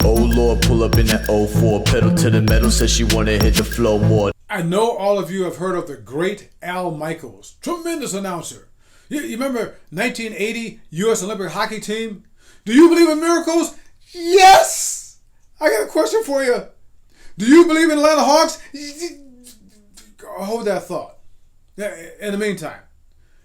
Oh Lord, pull up in that '04, pedal to the metal, says she wanna hit the flow more. I know all of you have heard of the great Al Michaels, tremendous announcer. You remember 1980 U.S. Olympic hockey team? Do you believe in miracles? Yes! I got a question for you. Do you believe in Atlanta Hawks? Hold that thought. In the meantime,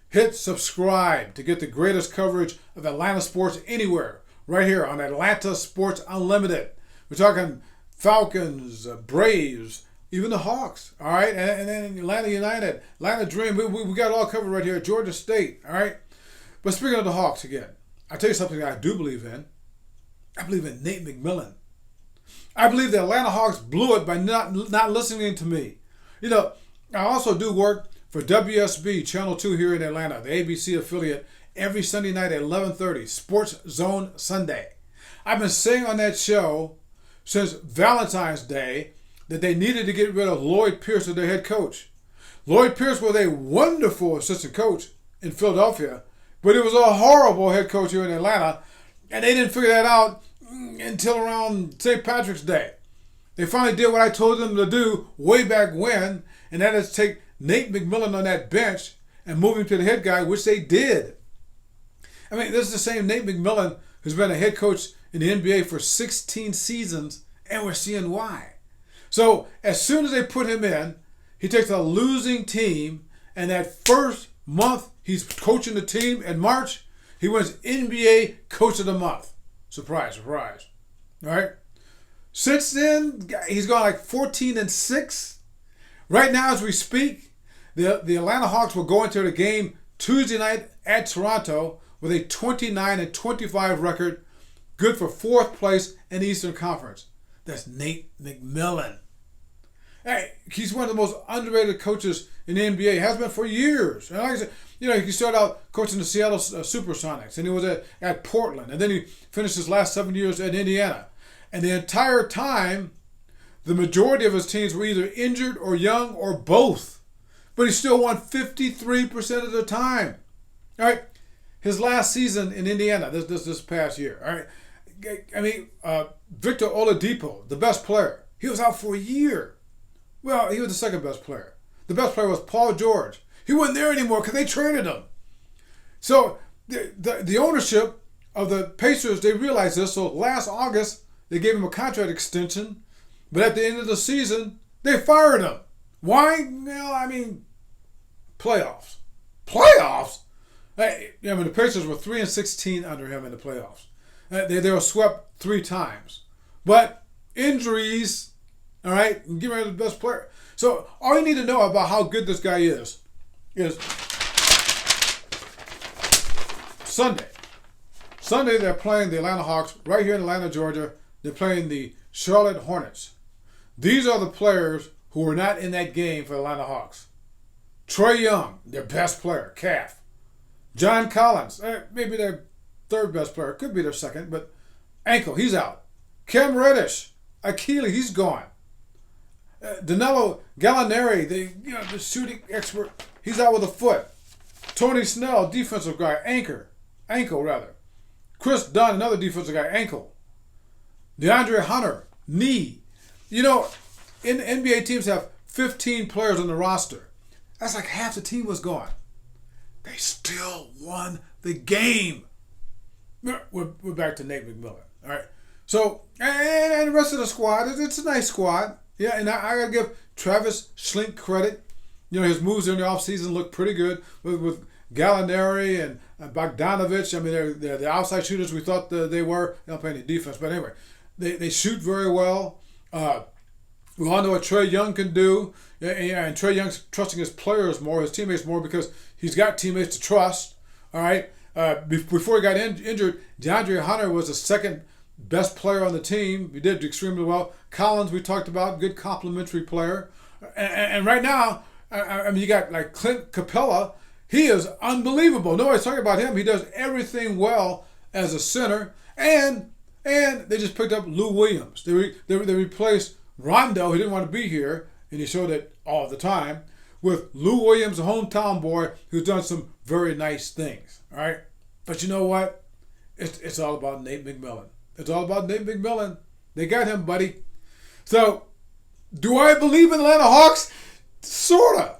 hit subscribe to get the greatest coverage of Atlanta sports anywhere, right here on Atlanta Sports Unlimited. We're talking Falcons, Braves, even the Hawks, all right? And then Atlanta United, Atlanta Dream. We got it all covered right here at Georgia State, all right? But speaking of the Hawks again, I'll tell you something that I do believe in. I believe in Nate McMillan. I believe the Atlanta Hawks blew it by not listening to me. You know, I also do work for WSB Channel 2 here in Atlanta, the ABC affiliate, every Sunday night at 11:30, Sports Zone Sunday. I've been saying on that show since Valentine's Day that they needed to get rid of Lloyd Pierce as their head coach. Lloyd Pierce was a wonderful assistant coach in Philadelphia, but he was a horrible head coach here in Atlanta, and they didn't figure that out until around St. Patrick's Day. They finally did what I told them to do way back when, and that is take Nate McMillan on that bench and move him to the head guy, which they did. I mean, this is the same Nate McMillan who's been a head coach in the NBA for 16 seasons, and we're seeing why. So as soon as they put him in, he takes a losing team, and that first month he's coaching the team in March, he wins NBA Coach of the Month. Surprise, surprise. All right? Since then, he's gone like 14-6. Right now, as we speak, the Atlanta Hawks will go into the game Tuesday night at Toronto with a 29-25 record, good for fourth place in the Eastern Conference. That's Nate McMillan. Hey, he's one of the most underrated coaches in the NBA. Has been for years. And like I said, you know, he started out coaching the Seattle Supersonics, and he was at Portland, and then he finished his last 7 years at Indiana. And the entire time, the majority of his teams were either injured or young or both. But he still won 53% of the time. All right. His last season in Indiana, this past year. All right. I mean, Victor Oladipo, the best player, he was out for a year. Well, he was the second best player. The best player was Paul George. He wasn't there anymore because they traded him. So the ownership of the Pacers, they realized this. So last August, they gave him a contract extension. But at the end of the season, they fired him. Why? Well, I mean, playoffs. Playoffs? I mean, the Pacers were 3-16 under him in the playoffs. They were swept 3 times. But injuries, all right, and get rid of the best player. So all you need to know about how good this guy is Sunday. Sunday they're playing the Atlanta Hawks right here in Atlanta, Georgia. They're playing the Charlotte Hornets. These are the players who were not in that game for the Atlanta Hawks. Trae Young, their best player, calf. John Collins, maybe their third best player, could be their second, but ankle, he's out. Cam Reddish, Achilles, he's gone. Danilo Gallinari, the shooting expert, he's out with a foot. Tony Snell, defensive guy, ankle rather. Chris Dunn, another defensive guy, ankle. DeAndre Hunter, knee. You know, NBA teams have 15 players on the roster. That's like half the team was gone. They still won the game. We're back to Nate McMillan. All right. So, and the rest of the squad, it's a nice squad. Yeah, and I got to give Travis Schlink credit. You know, his moves during the offseason look pretty good with Gallinari and Bogdanovich. I mean, they're the outside shooters we thought they were. They don't play any defense. But anyway, they shoot very well. We all know what Trae Young can do. And Trae Young's trusting his players more, his teammates more, because he's got teammates to trust. All right. Before he got injured, DeAndre Hunter was the second best player on the team. He did extremely well. Collins, we talked about, good complimentary player. And right now, I mean, you got like Clint Capella. He is unbelievable. Nobody's talking about him. He does everything well as a center. And they just picked up Lou Williams. They replaced Rondo, who didn't want to be here, and he showed it all the time, with Lou Williams, a hometown boy, who's done some very nice things. All right? But you know what? It's all about Nate McMillan. It's all about Nate McMillan. They got him, buddy. So, do I believe in Atlanta Hawks? Sorta.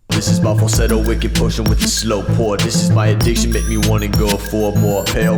This is my falsetto, wicked potion with the slow pour. This is my addiction, make me wanna go for more. Pale